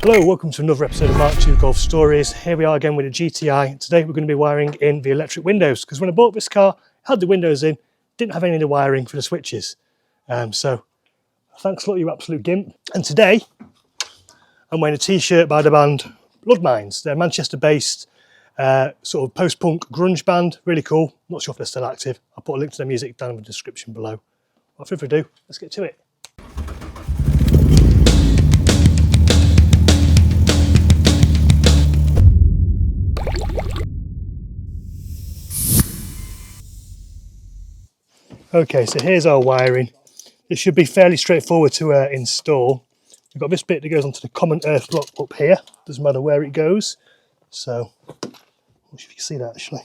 Hello, welcome to another episode of MK2 Golf Stories. Here we are again with a GTI. Today we're going to be wiring in the electric windows because when I bought this car, I had the windows in, didn't have any of the wiring for the switches. So thanks a lot, you absolute gimp. And today I'm wearing a t-shirt by the band Bloodmines. They're Manchester-based sort of post-punk grunge band, really cool. Not sure if they're still active. I'll put a link to their music down in the description below. Without further ado, let's get to it. Okay, so here's our wiring. This should be fairly straightforward to install. We've got this bit that goes onto the common earth block up here. Doesn't matter where it goes. So, I'm not sure if you can see that actually.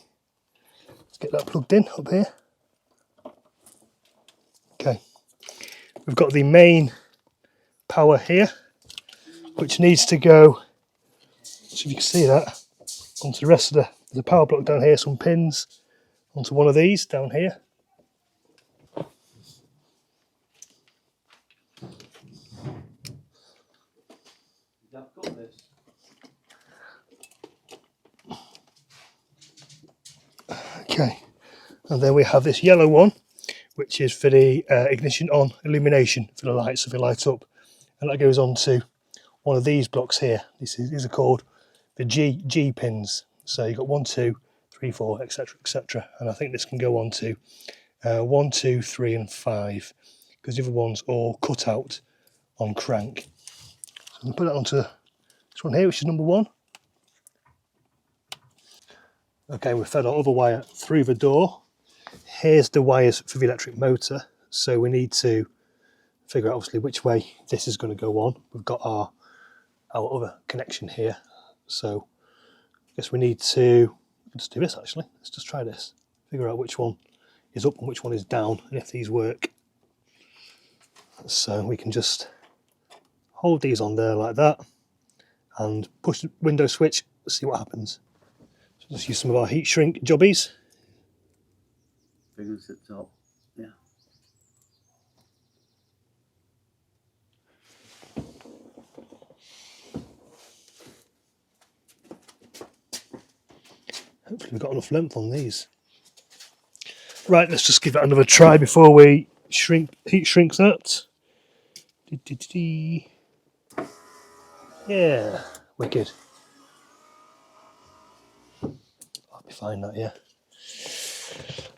Let's get that plugged in up here. Okay, we've got the main power here, which needs to go, so if you can see that, onto the rest of the power block down here, some pins onto one of these down here. Okay, and then we have this yellow one, which is for the ignition on illumination for the lights, so they light up, and that goes on to one of these blocks here. These are called the G pins. So you've got 1, 2, 3, 4, etc., etc., and I think this can go on to 1, 2, 3, and 5 because the other one's all cut out on crank. So I'm going to put that onto this one here, which is number 1. Okay, we've fed our other wire through the door. Here's the wires for the electric motor. So we need to figure out obviously which way this is going to go on. We've got our other connection here. So I guess we need to just do this actually. Let's just try this. Figure out which one is up and which one is down and if these work. So we can just hold these on there like that and push the window switch, see what happens. Let's use some of our heat shrink jobbies. Fingers at the top, yeah. Hopefully we've got enough length on these. Right, let's just give it another try before we heat shrink that. Yeah, wicked. I'll be fine that, yeah.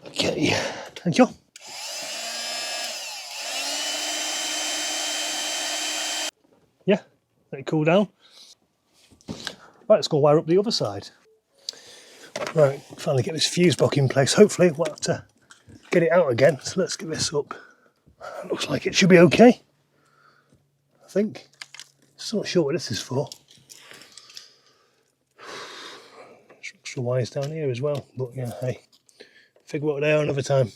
Okay, thank you. Yeah, let it cool down. Right, let's go wire up the other side. Right, finally get this fuse block in place. Hopefully we'll have to get it out again. So let's get this up. Looks like it should be okay, I think. Still not sure what this is for. There's extra wires down here as well, but yeah, hey, figure what they are another time.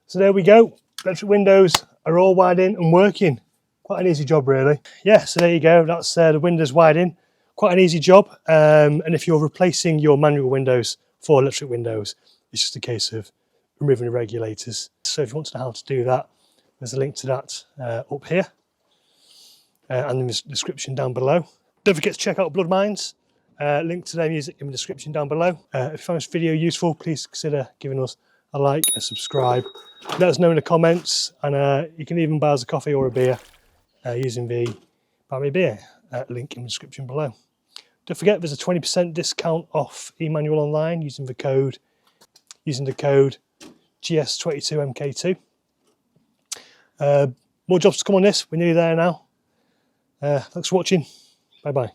So there we go. Electric windows are all wired in and working. Quite an easy job really. Yeah, so there you go. That's the windows wired in. Quite an easy job. And if you're replacing your manual windows for electric windows, it's just a case of removing the regulators. So if you want to know how to do that, there's a link to that up here and in the description down below. Don't forget to check out Bloodmines. Link to their music in the description down below. If you found this video useful, please consider giving us a like, a subscribe. Let us know in the comments, and you can even buy us a coffee or a beer using the Buy Me a Beer link in the description below. Don't forget there's a 20% discount off eManual Online using the code GS22MK2. More jobs to come on this. We're nearly there now. Thanks for watching. Bye bye.